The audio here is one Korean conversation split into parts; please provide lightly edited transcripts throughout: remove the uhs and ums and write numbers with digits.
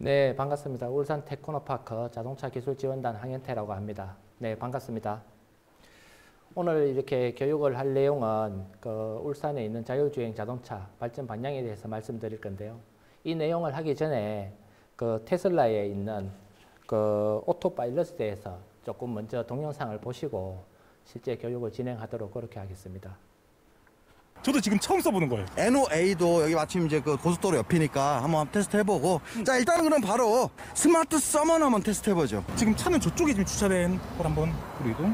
네, 반갑습니다. 울산 테크노파크 자동차 기술 지원단 황현태라고 합니다. 네, 반갑습니다. 오늘 이렇게 교육을 할 내용은 울산에 있는 자율주행 자동차 발전 방향에 대해서 말씀드릴 건데요. 이 내용을 하기 전에 테슬라에 있는 오토파일럿에 대해서 조금 먼저 동영상을 보시고 실제 교육을 진행하도록 그렇게 하겠습니다. 저도 지금 처음 써보는 거예요. NOA도 여기 마침 이제 고속도로 옆이니까 한번 테스트 해보고. 자, 일단은 그럼 바로 스마트 서머너 한번 테스트 해보죠. 지금 차는 저쪽에 지금 주차된 걸 한번 우리 이동.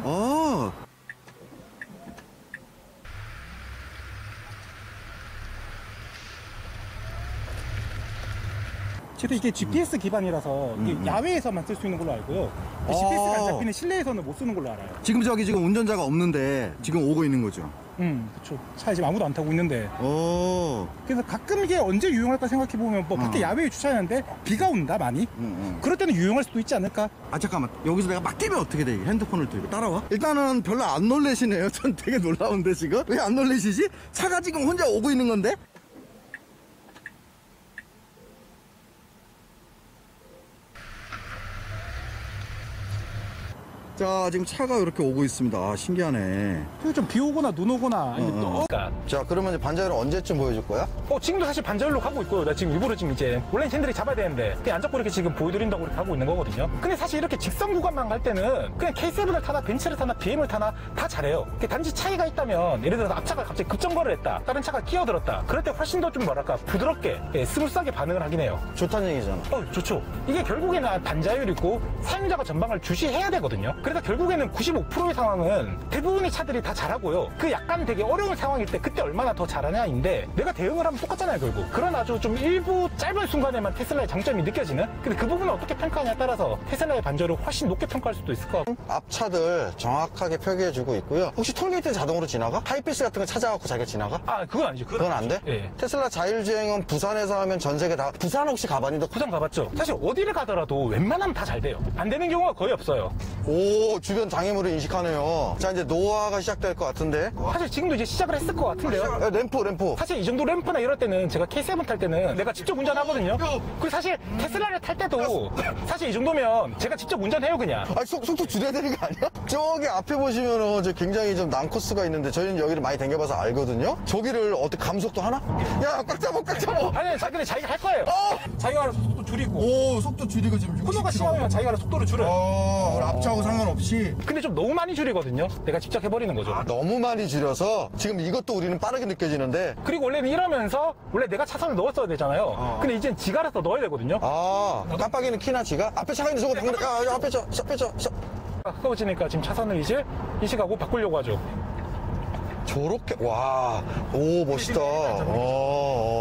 저도 이게 GPS 기반이라서 이게 야외에서만 쓸 수 있는 걸로 알고요. GPS가 안 잡히는 실내에서는 못 쓰는 걸로 알아요. 지금 운전자가 없는데 지금 오고 있는 거죠. 그렇죠. 차에 지금 아무도 안 타고 있는데. 오. 그래서 가끔 이게 언제 유용할까 생각해보면 뭐 밖에 야외에 주차하는데 비가 온다 많이. 그럴 때는 유용할 수도 있지 않을까? 아, 잠깐만. 여기서 내가 막 뛰면 어떻게 돼? 핸드폰을 들고 따라와? 일단은 별로 안 놀래시네요. 전 되게 놀라운데 지금? 왜 안 놀래시지? 차가 지금 혼자 오고 있는 건데? 자, 지금 차가 이렇게 오고 있습니다. 아, 신기하네. 좀 비 오거나 눈 오거나 아니면 또 자, 그러면 이제 반자율을 언제쯤 보여줄 거야? 지금도 사실 반자율로 가고 있고요. 나 지금 일부러 지금 이제 원래 핸들이 잡아야 되는데 그냥 안 잡고 이렇게 지금 보여드린다고 이렇게 하고 있는 거거든요. 근데 사실 이렇게 직선 구간만 갈 때는 그냥 K7을 타나 벤츠를 타나 BM을 타나 다 잘해요. 단지 차이가 있다면 예를 들어서 앞차가 갑자기 급정거를 했다, 다른 차가 끼어들었다, 그럴 때 훨씬 더 좀 뭐랄까 부드럽게 스무스하게 반응을 하긴 해요. 좋다는 얘기잖아. 좋죠. 이게 결국에는 반자율이고 사용자가 전방을 주시해야 되거든요. 그래서 결국에는 95%의 상황은 대부분의 차들이 다 잘하고요. 그 약간 되게 어려운 상황일 때 그때 얼마나 더 잘하냐인데 내가 대응을 하면 똑같잖아요, 결국. 그런 아주 좀 일부 짧은 순간에만 테슬라의 장점이 느껴지는? 근데 그 부분을 어떻게 평가하냐에 따라서 테슬라의 반자율을 훨씬 높게 평가할 수도 있을 것 같고. 앞차들 정확하게 표기해주고 있고요. 혹시 톨게이트 자동으로 지나가? 하이패스 같은 거 찾아갖고 자기가 지나가? 그건 아니죠. 그건 안 돼? 예. 테슬라 자율주행은 부산에서 하면 전 세계 다. 부산 혹시 가봤니? 너? 부산 가봤죠? 사실 어디를 가더라도 웬만하면 다 잘 돼요. 안 되는 경우가 거의 없어요. 오, 주변 장애물을 인식하네요. 자, 이제 노화가 시작될 것 같은데. 사실 지금도 이제 시작을 했을 것 같은데요. 야, 램프. 사실 이 정도 램프나 이럴 때는 제가 K7 탈 때는 내가 직접 운전하거든요. 그리고 사실 테슬라를 탈 때도 사실 이 정도면 제가 직접 운전해요, 그냥. 속도 줄여야 되는 거 아니야? 저기 앞에 보시면은 굉장히 좀 난코스가 있는데 저희는 여기를 많이 다녀봐서 알거든요. 저기를 어떻게 감속도 하나? 야, 꽉 잡아. 아니, 근데 자기가 할 거예요. 자기가 알아서 속도 줄이고. 오, 속도 줄이고 지금. 코너가 심하면 자기가 알아서 속도를 줄여요. 앞차하고 상관없이. 근데 좀 너무 많이 줄이거든요. 내가 직접 해버리는 거죠. 너무 많이 줄여서 지금 이것도 우리는 빠르게 느껴지는데. 그리고 원래는 이러면서 원래 내가 차선을 넣었어야 되잖아요. 근데 이젠 지가 알아서 넣어야 되거든요. 깜빡이는 키나 지가? 앞에 차가 있는데 저거 방금, 앞에 저. 가까워지니까 지금 차선을 이제 인식하고 바꾸려고 하죠. 저렇게, 와, 오, 멋있다.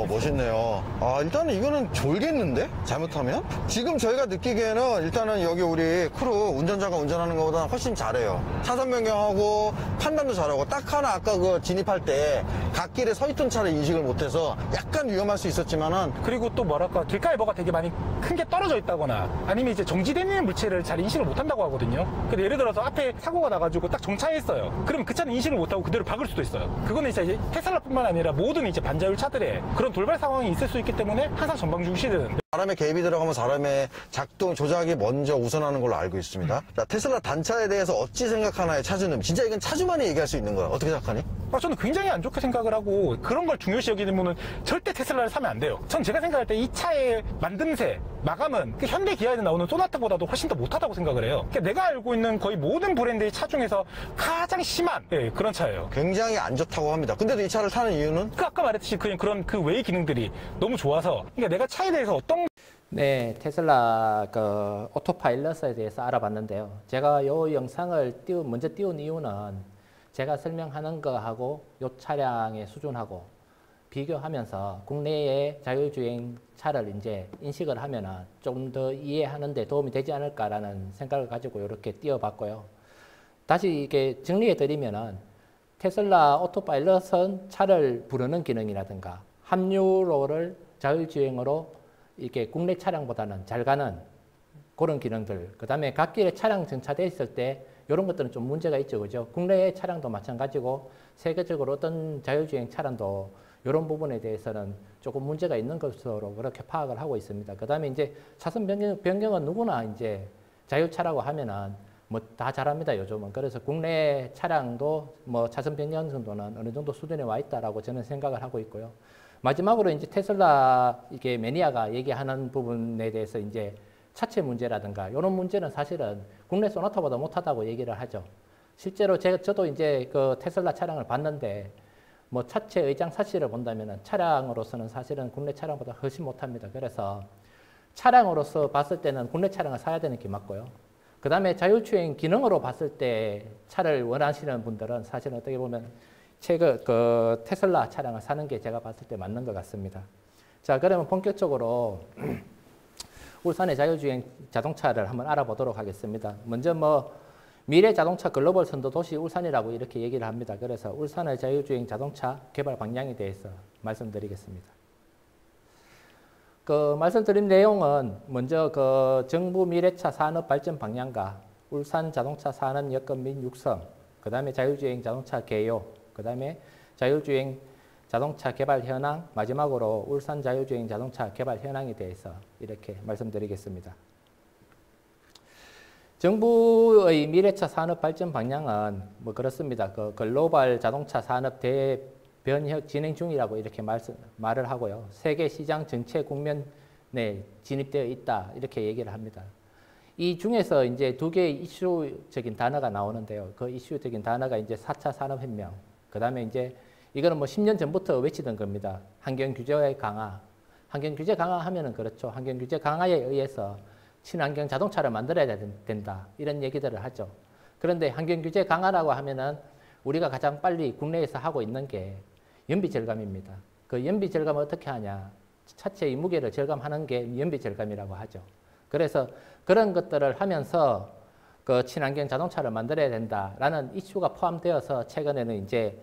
멋있네요. 일단은 이거는 졸겠는데? 잘못하면? 지금 저희가 느끼기에는 일단은 여기 우리 크루 운전자가 운전하는 것보다 훨씬 잘해요. 차선 변경하고 판단도 잘하고, 딱 하나 아까 진입할 때 갓길에 서 있던 차를 인식을 못해서 약간 위험할 수 있었지만은. 그리고 또 뭐랄까, 길가에 뭐가 되게 많이 큰 게 떨어져 있다거나 아니면 이제 정지되는 물체를 잘 인식을 못한다고 하거든요. 근데 예를 들어서 앞에 사고가 나가지고 딱 정차해 있어요. 그럼 그 차는 인식을 못하고 그대로 박을 수도 있어요. 그거는 이제 테슬라뿐만 아니라 모든 이제 반자율 차들의 그런 돌발 상황이 있을 수 있기 때문에 항상 전방 중시해야 되는데. 사람의 개입이 들어가면 사람의 작동, 조작이 먼저 우선하는 걸로 알고 있습니다. 자, 테슬라 단차에 대해서 어찌 생각하나요, 차주는? 진짜 이건 차주만이 얘기할 수 있는 거야. 어떻게 생각하니? 저는 굉장히 안 좋게 생각을 하고 그런 걸 중요시 여기는 분은 절대 테슬라를 사면 안 돼요. 전 제가 생각할 때 이 차의 만듦새, 마감은 현대 기아에 나오는 소나타보다도 훨씬 더 못하다고 생각을 해요. 그러니까 내가 알고 있는 거의 모든 브랜드의 차 중에서 가장 심한 그런 차예요. 굉장히 안 좋다고 합니다. 근데도 이 차를 타는 이유는? 아까 말했듯이 그런 그 외의 기능들이 너무 좋아서. 그러니까 내가 차에 대해서 어떤. 네, 테슬라 오토파일럿에 대해서 알아봤는데요. 제가 이 영상을 먼저 띄운 이유는 제가 설명하는 거하고 이 차량의 수준하고 비교하면서 국내의 자율주행 차를 이제 인식을 하면은 좀 더 이해하는 데 도움이 되지 않을까라는 생각을 가지고 이렇게 띄워봤고요. 다시 이게 정리해 드리면은 테슬라 오토파일럿은 차를 부르는 기능이라든가 합류로를 자율주행으로 이렇게 국내 차량보다는 잘 가는 그런 기능들, 그 다음에 갓길에 차량 정차되어 있을 때 이런 것들은 좀 문제가 있죠, 그죠? 국내의 차량도 마찬가지고 세계적으로 어떤 자율주행 차량도 이런 부분에 대해서는 조금 문제가 있는 것으로 그렇게 파악을 하고 있습니다. 그 다음에 이제 차선 변경은 누구나 이제 자율차라고 하면은 뭐 다 잘합니다, 요즘은. 그래서 국내 차량도 뭐 차선 변경 정도는 어느 정도 수준에 와 있다라고 저는 생각을 하고 있고요. 마지막으로 이제 테슬라 이게 매니아가 얘기하는 부분에 대해서 이제 차체 문제라든가 이런 문제는 사실은 국내 소나타보다 못하다고 얘기를 하죠. 실제로 저도 이제 그 테슬라 차량을 봤는데 뭐 차체 의장 사실을 본다면은 차량으로서는 사실은 국내 차량보다 훨씬 못합니다. 그래서 차량으로서 봤을 때는 국내 차량을 사야 되는 게 맞고요. 그 다음에 자율주행 기능으로 봤을 때 차를 원하시는 분들은 사실은 어떻게 보면 그 테슬라 차량을 사는 게 제가 봤을 때 맞는 것 같습니다. 자, 그러면 본격적으로 울산의 자율주행 자동차를 한번 알아보도록 하겠습니다. 먼저 뭐 미래 자동차 글로벌 선도 도시 울산이라고 이렇게 얘기를 합니다. 그래서 울산의 자율주행 자동차 개발 방향에 대해서 말씀드리겠습니다. 그 말씀드린 내용은 먼저 그 정부 미래차 산업 발전 방향과 울산 자동차 산업 여건 및 육성, 그 다음에 자율주행 자동차 개요, 그 다음에 자율주행 자동차 개발 현황, 마지막으로 울산 자율주행 자동차 개발 현황에 대해서 이렇게 말씀드리겠습니다. 정부의 미래차 산업 발전 방향은 뭐 그렇습니다. 그 글로벌 자동차 산업 대변혁 진행 중이라고 이렇게 말을 하고요. 세계 시장 전체 국면에 진입되어 있다 이렇게 얘기를 합니다. 이 중에서 이제 두 개의 이슈적인 단어가 나오는데요. 그 이슈적인 단어가 이제 4차 산업혁명, 그 다음에 이제 이거는 뭐 10년 전부터 외치던 겁니다. 환경 규제의 강화. 환경 규제 강화하면은 그렇죠. 환경 규제 강화에 의해서 친환경 자동차를 만들어야 된다. 이런 얘기들을 하죠. 그런데 환경 규제 강화라고 하면은 우리가 가장 빨리 국내에서 하고 있는 게 연비 절감입니다. 그 연비 절감을 어떻게 하냐? 차체의 무게를 절감하는 게 연비 절감이라고 하죠. 그래서 그런 것들을 하면서 그 친환경 자동차를 만들어야 된다라는 이슈가 포함되어서 최근에는 이제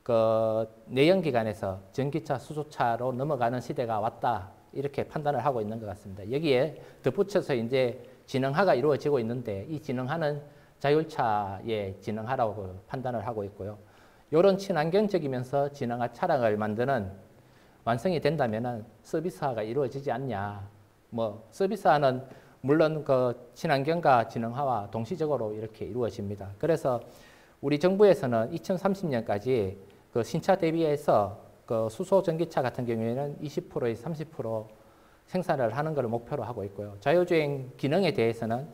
그 내연기관에서 전기차, 수소차로 넘어가는 시대가 왔다. 이렇게 판단을 하고 있는 것 같습니다. 여기에 덧붙여서 이제 진흥화가 이루어지고 있는데 이 진흥화는 자율차의 진흥화라고 판단을 하고 있고요. 이런 친환경적이면서 진흥화 차량을 만드는 완성이 된다면은 서비스화가 이루어지지 않냐. 뭐 서비스화는 물론 그 친환경과 진흥화와 동시적으로 이렇게 이루어집니다. 그래서 우리 정부에서는 2030년까지 그 신차 대비해서 그 수소 전기차 같은 경우에는 20%에서 30% 생산을 하는 것을 목표로 하고 있고요. 자율주행 기능에 대해서는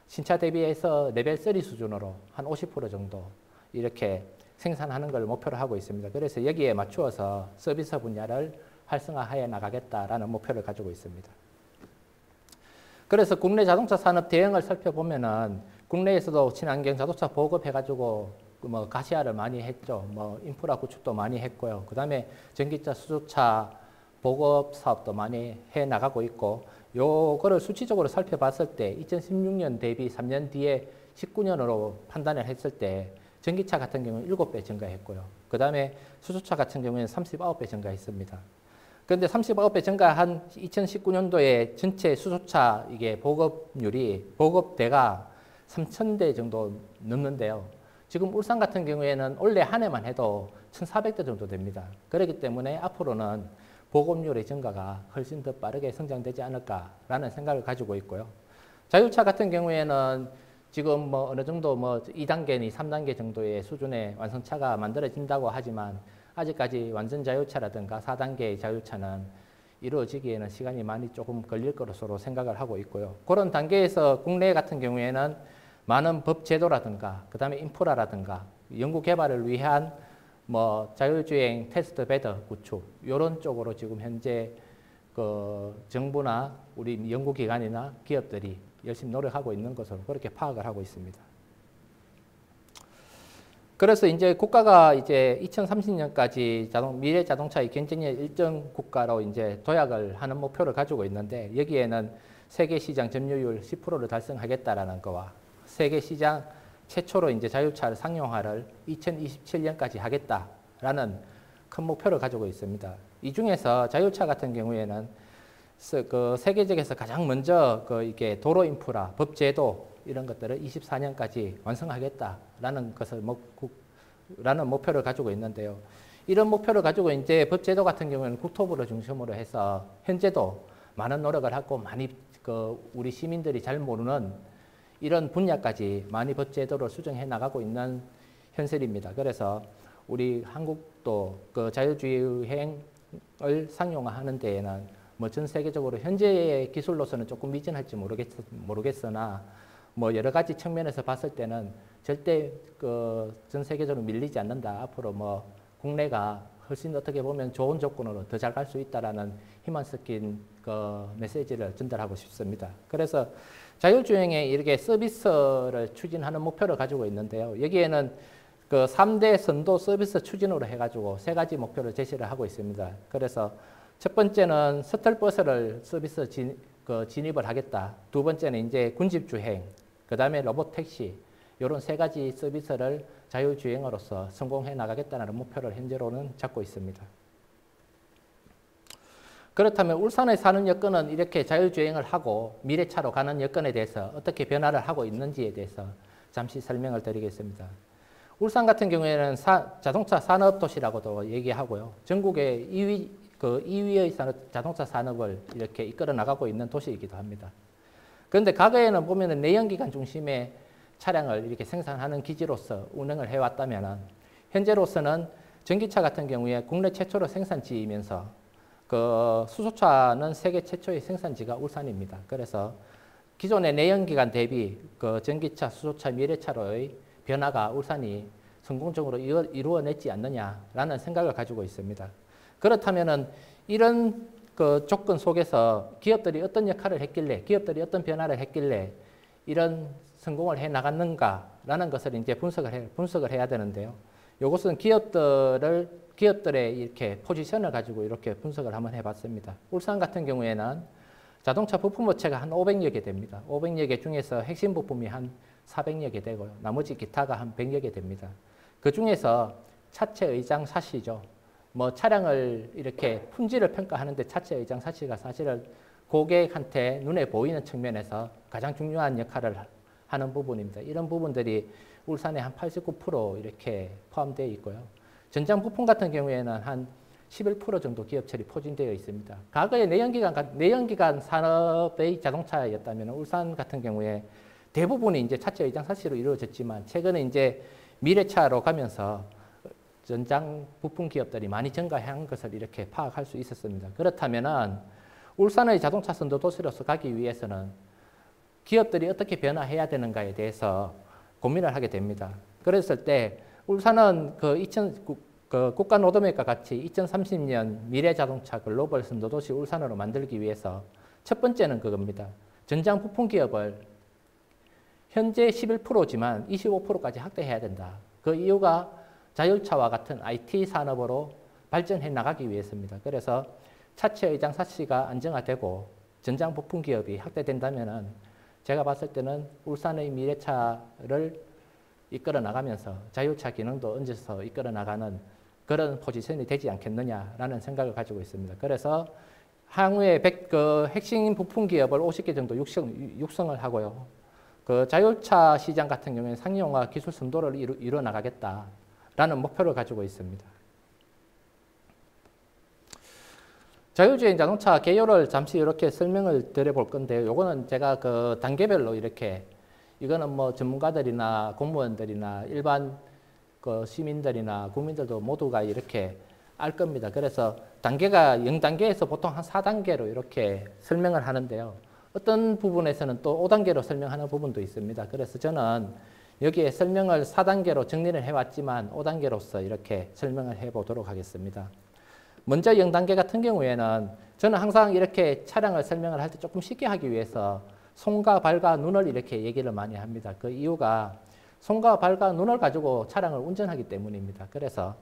신차 대비해서 레벨 3 수준으로 한 50% 정도 이렇게 생산하는 걸 목표로 하고 있습니다. 그래서 여기에 맞추어서 서비스 분야를 활성화해 나가겠다라는 목표를 가지고 있습니다. 그래서 국내 자동차 산업 대응을 살펴보면은 국내에서도 친환경 자동차 보급해가지고 뭐 가시화를 많이 했죠. 뭐 인프라 구축도 많이 했고요. 그 다음에 전기차, 수소차 보급 사업도 많이 해 나가고 있고, 요거를 수치적으로 살펴봤을 때 2016년 대비 3년 뒤에 19년으로 판단을 했을 때 전기차 같은 경우는 7배 증가했고요. 그 다음에 수소차 같은 경우에는 39배 증가했습니다. 그런데 39배 증가한 2019년도에 전체 수소차 이게 보급대가 3,000대 정도 넘는데요. 지금 울산 같은 경우에는 올해 한 해만 해도 1,400대 정도 됩니다. 그렇기 때문에 앞으로는 보급률의 증가가 훨씬 더 빠르게 성장되지 않을까라는 생각을 가지고 있고요. 자율차 같은 경우에는 지금 뭐 어느 정도 뭐 2단계니 3단계 정도의 수준의 완성차가 만들어진다고 하지만 아직까지 완전 자율차라든가 4단계의 자율차는 이루어지기에는 시간이 많이 조금 걸릴 것으로 생각을 하고 있고요. 그런 단계에서 국내 같은 경우에는 많은 법 제도라든가 그 다음에 인프라라든가 연구 개발을 위한 뭐 자율주행 테스트 베드 구축 이런 쪽으로 지금 현재 그 정부나 우리 연구기관이나 기업들이 열심히 노력하고 있는 것으로 그렇게 파악을 하고 있습니다. 그래서 이제 국가가 이제 2030년까지 미래 자동차의 경쟁력 1등 국가로 이제 도약을 하는 목표를 가지고 있는데 여기에는 세계 시장 점유율 10%를 달성하겠다라는 거와 세계 시장 최초로 이제 자율차 상용화를 2027년까지 하겠다라는 큰 목표를 가지고 있습니다. 이 중에서 자율차 같은 경우에는 그 세계적에서 가장 먼저 그 이게 도로 인프라, 법 제도 이런 것들을 24년까지 완성하겠다라는 것을 라는 목표를 가지고 있는데요. 이런 목표를 가지고 이제 법제도 같은 경우에는 국토부를 중심으로 해서 현재도 많은 노력을 하고 많이 우리 시민들이 잘 모르는 이런 분야까지 많이 법제도를 수정해 나가고 있는 현실입니다. 그래서 우리 한국도 그 자율주행을 상용화하는 데에는 뭐 전 세계적으로 현재의 기술로서는 조금 미진할지 모르겠으나 뭐 여러 가지 측면에서 봤을 때는 절대 전 세계적으로 밀리지 않는다. 앞으로 뭐 국내가 훨씬 어떻게 보면 좋은 조건으로 더 잘 갈 수 있다라는 희망 섞인 그 메시지를 전달하고 싶습니다. 그래서 자율주행에 이렇게 서비스를 추진하는 목표를 가지고 있는데요. 여기에는 그 3대 선도 서비스 추진으로 해가지고 3가지 목표를 제시를 하고 있습니다. 그래서 첫 번째는 셔틀버스를 서비스 진입을 하겠다. 두 번째는 이제 군집주행, 그 다음에 로봇택시, 이런 3가지 서비스를 자율주행으로서 성공해 나가겠다는 목표를 현재로는 잡고 있습니다. 그렇다면 울산에 사는 여건은 이렇게 자율주행을 하고 미래차로 가는 여건에 대해서 어떻게 변화를 하고 있는지에 대해서 잠시 설명을 드리겠습니다. 울산 같은 경우에는 자동차 산업도시라고도 얘기하고요. 전국의 2위의 자동차 산업을 이렇게 이끌어 나가고 있는 도시이기도 합니다. 그런데 과거에는 보면은 내연기관 중심의 차량을 이렇게 생산하는 기지로서 운행을 해왔다면 현재로서는 전기차 같은 경우에 국내 최초로 생산지이면서 그 수소차는 세계 최초의 생산지가 울산입니다. 그래서 기존의 내연기관 대비 그 전기차, 수소차, 미래차로의 변화가 울산이 성공적으로 이루어냈지 않느냐라는 생각을 가지고 있습니다. 그렇다면은 이런 그 조건 속에서 기업들이 어떤 역할을 했길래, 기업들이 어떤 변화를 했길래 이런 성공을 해 나갔는가라는 것을 이제 분석을 해야 되는데요. 이것은 기업들의 이렇게 포지션을 가지고 이렇게 분석을 한번 해봤습니다. 울산 같은 경우에는 자동차 부품 업체가 한 500여 개 됩니다. 500여 개 중에서 핵심 부품이 한 400여 개 되고요. 나머지 기타가 한 100여 개 됩니다. 그 중에서 차체 의장 샤시죠. 뭐 차량을 이렇게 품질을 평가하는데 차체 의장 샤시가 사실은 고객한테 눈에 보이는 측면에서 가장 중요한 역할을 하는 부분입니다. 이런 부분들이 울산에 한 89% 이렇게 포함되어 있고요. 전장 부품 같은 경우에는 한 11% 정도 기업체이 포진되어 있습니다. 과거에 내연기관 산업의 자동차였다면 울산 같은 경우에 대부분이 이제 차체 의장 샤시로 이루어졌지만 최근에 이제 미래차로 가면서 전장 부품 기업들이 많이 증가한 것을 이렇게 파악할 수 있었습니다. 그렇다면은 울산의 자동차 선도 도시로서 가기 위해서는 기업들이 어떻게 변화해야 되는가에 대해서 고민을 하게 됩니다. 그랬을 때 울산은 국가 로드맵과 같이 2030년 미래 자동차 글로벌 선도 도시 울산으로 만들기 위해서 첫 번째는 그겁니다. 전장 부품 기업을 현재 11%지만 25%까지 확대해야 된다. 그 이유가 자율차와 같은 IT 산업으로 발전해 나가기 위해서입니다. 그래서 차체 의장 샤시가 안정화되고 전장 부품 기업이 확대된다면은 제가 봤을 때는 울산의 미래차를 이끌어 나가면서 자율차 기능도 얹어서 이끌어 나가는 그런 포지션이 되지 않겠느냐라는 생각을 가지고 있습니다. 그래서 향후에 핵심 부품 기업을 50개 정도 육성을 하고요. 그 자율차 시장 같은 경우에는 상용화 기술 선도를 이루어 나가겠다라는 목표를 가지고 있습니다. 자율주행 자동차 개요를 잠시 이렇게 설명을 드려볼 건데요. 요거는 제가 그 단계별로 이렇게 이거는 뭐 전문가들이나 공무원들이나 일반 그 시민들이나 국민들도 모두가 이렇게 알 겁니다. 그래서 단계가 0단계에서 보통 한 4단계로 이렇게 설명을 하는데요. 어떤 부분에서는 또 5단계로 설명하는 부분도 있습니다. 그래서 저는 여기에 설명을 4단계로 정리를 해왔지만 5단계로서 이렇게 설명을 해보도록 하겠습니다. 먼저 0단계 같은 경우에는 저는 항상 이렇게 차량을 설명을 할 때 조금 쉽게 하기 위해서 손과 발과 눈을 이렇게 얘기를 많이 합니다. 그 이유가 손과 발과 눈을 가지고 차량을 운전하기 때문입니다. 그래서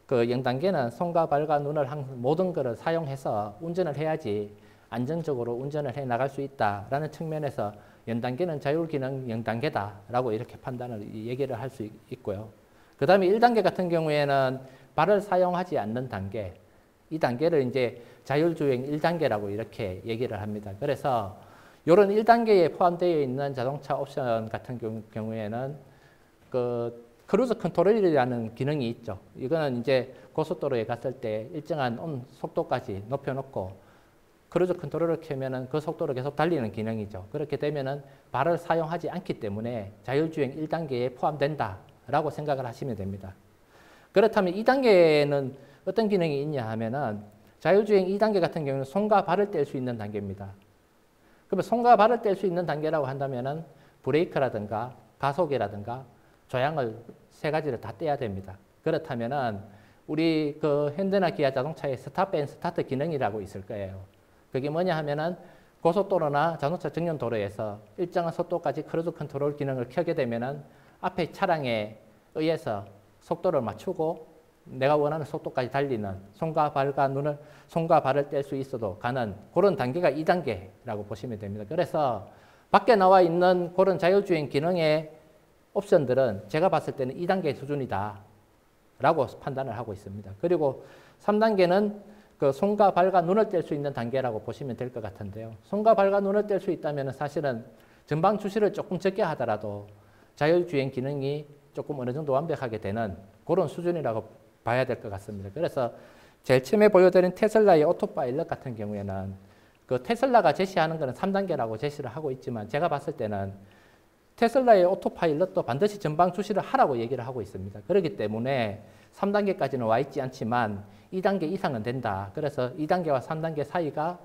그 0단계는 손과 발과 눈을 모든 것을 사용해서 운전을 해야지 안정적으로 운전을 해 나갈 수 있다라는 측면에서 0단계는 자율기능 0단계다라고 이렇게 판단을 얘기를 할 수 있고요. 그 다음에 1단계 같은 경우에는 발을 사용하지 않는 단계, 이 단계를 이제 자율주행 1단계라고 이렇게 얘기를 합니다. 그래서 이런 1단계에 포함되어 있는 자동차 옵션 같은 경우에는 그 크루즈 컨트롤이라는 기능이 있죠. 이거는 이제 고속도로에 갔을 때 일정한 속도까지 높여놓고 크루즈 컨트롤을 켜면은 그 속도로 계속 달리는 기능이죠. 그렇게 되면은 발을 사용하지 않기 때문에 자율주행 1단계에 포함된다라고 생각을 하시면 됩니다. 그렇다면 2단계는 어떤 기능이 있냐 하면은 자율주행 2단계 같은 경우는 손과 발을 뗄 수 있는 단계입니다. 그러면 손과 발을 뗄 수 있는 단계라고 한다면은 브레이크라든가 가속이라든가 조향을 세 가지를 다 떼야 됩니다. 그렇다면은 우리 그 현대나 기아 자동차에 스탑 앤 스타트 기능이라고 있을 거예요. 그게 뭐냐 하면은 고속도로나 자동차 정륜 도로에서 일정한 속도까지 크루즈 컨트롤 기능을 켜게 되면은 앞에 차량에 의해서 속도를 맞추고 내가 원하는 속도까지 달리는 손과 발을 뗄 수 있어도 가는 그런 단계가 2단계라고 보시면 됩니다. 그래서 밖에 나와 있는 그런 자율주행 기능의 옵션들은 제가 봤을 때는 2단계 수준이다 라고 판단을 하고 있습니다. 그리고 3단계는 그 손과 발과 눈을 뗄 수 있는 단계라고 보시면 될 것 같은데요. 손과 발과 눈을 뗄 수 있다면 사실은 전방 주시를 조금 적게 하더라도 자율주행 기능이 조금 어느 정도 완벽하게 되는 그런 수준이라고 봐야 될 것 같습니다. 그래서 제일 처음에 보여드린 테슬라의 오토파일럿 같은 경우에는 그 테슬라가 제시하는 것은 3단계라고 제시를 하고 있지만 제가 봤을 때는 테슬라의 오토파일럿도 반드시 전방 주시를 하라고 얘기를 하고 있습니다. 그렇기 때문에 3단계까지는 와 있지 않지만 2단계 이상은 된다. 그래서 2단계와 3단계 사이가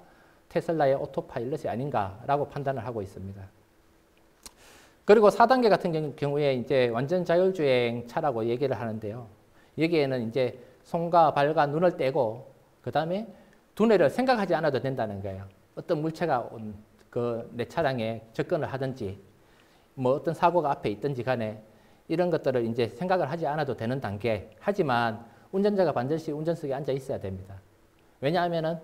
테슬라의 오토파일럿이 아닌가라고 판단을 하고 있습니다. 그리고 4단계 같은 경우에 이제 완전 자율주행 차라고 얘기를 하는데요. 여기에는 이제 손과 발과 눈을 떼고 그 다음에 두뇌를 생각하지 않아도 된다는 거예요. 어떤 물체가 내 차량에 접근을 하든지 뭐 어떤 사고가 앞에 있든지 간에 이런 것들을 이제 생각을 하지 않아도 되는 단계. 하지만 운전자가 반드시 운전석에 앉아 있어야 됩니다. 왜냐하면은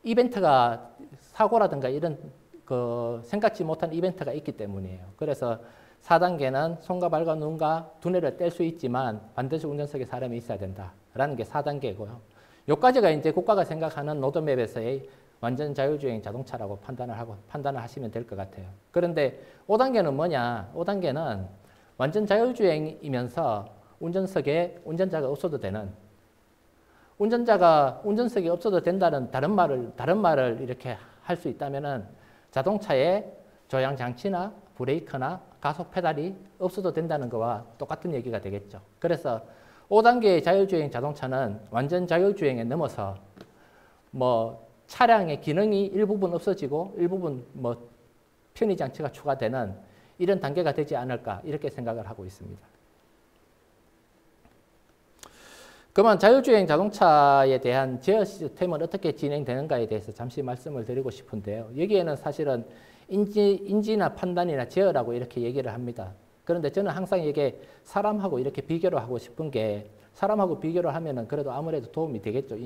이벤트가 사고라든가 이런 그 생각지 못한 이벤트가 있기 때문이에요. 그래서 4단계는 손과 발과 눈과 두뇌를 뗄 수 있지만 반드시 운전석에 사람이 있어야 된다라는 게 4단계고요. 여기까지가 이제 국가가 생각하는 로드맵에서의 완전 자율주행 자동차라고 판단을 하시면 될 것 같아요. 그런데 5단계는 뭐냐? 5단계는 완전 자율주행이면서 운전석에 운전자가 없어도 되는, 운전자가 운전석에 없어도 된다는 다른 말을 이렇게 할 수 있다면은 자동차에 조향 장치나 브레이크나 가속 페달이 없어도 된다는 거와 똑같은 얘기가 되겠죠. 그래서 5단계의 자율주행 자동차는 완전 자율주행에 넘어서 뭐 차량의 기능이 일부분 없어지고 일부분 뭐 편의 장치가 추가되는 이런 단계가 되지 않을까 이렇게 생각을 하고 있습니다. 그러면 자율주행 자동차에 대한 제어 시스템은 어떻게 진행되는가에 대해서 잠시 말씀을 드리고 싶은데요. 여기에는 사실은 인지나 판단이나 제어라고 이렇게 얘기를 합니다. 그런데 저는 항상 이게 사람하고 이렇게 비교를 하고 싶은 게 사람하고 비교를 하면은 그래도 아무래도 도움이 되겠죠.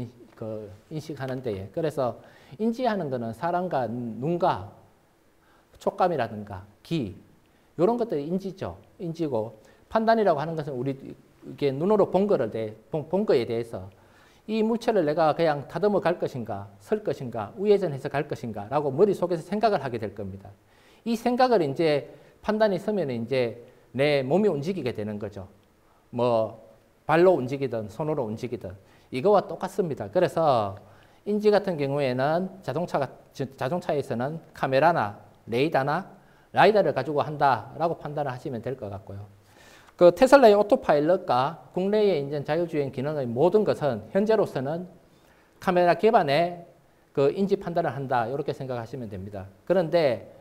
인식하는 데에. 그래서 인지하는 거는 사람과 눈과 촉감이라든가 기 이런 것들이 인지죠. 인지고 판단이라고 하는 것은 우리 이게 눈으로 본 거에 대해서 이 물체를 내가 그냥 다듬어 갈 것인가, 설 것인가, 우회전해서 갈 것인가 라고 머릿속에서 생각을 하게 될 겁니다. 이 생각을 이제 판단이 서면 이제 내 몸이 움직이게 되는 거죠. 뭐 발로 움직이든 손으로 움직이든 이거와 똑같습니다. 그래서 인지 같은 경우에는 자동차에서는 카메라나 레이더나 라이다를 가지고 한다라고 판단을 하시면 될 것 같고요. 그 테슬라의 오토파일럿과 국내의 인전 자율주행 기능의 모든 것은 현재로서는 카메라 기반의 그 인지 판단을 한다 이렇게 생각하시면 됩니다. 그런데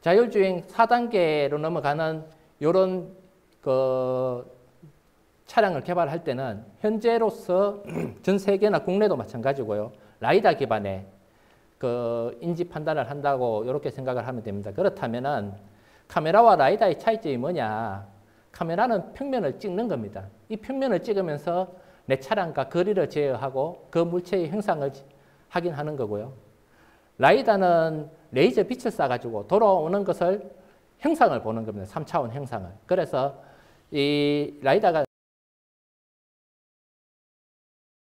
자율주행 4단계로 넘어가는 이런 그 차량을 개발할 때는 현재로서 전 세계나 국내도 마찬가지고요. 라이다 기반의 그 인지 판단을 한다고 이렇게 생각을 하면 됩니다. 그렇다면은 카메라와 라이다의 차이점이 뭐냐? 카메라는 평면을 찍는 겁니다. 이 평면을 찍으면서 내 차량과 거리를 제어하고 그 물체의 형상을 확인하는 거고요. 라이다는 레이저 빛을 쏴가지고 돌아오는 것을 형상을 보는 겁니다. 3차원 형상을. 그래서 이 라이다가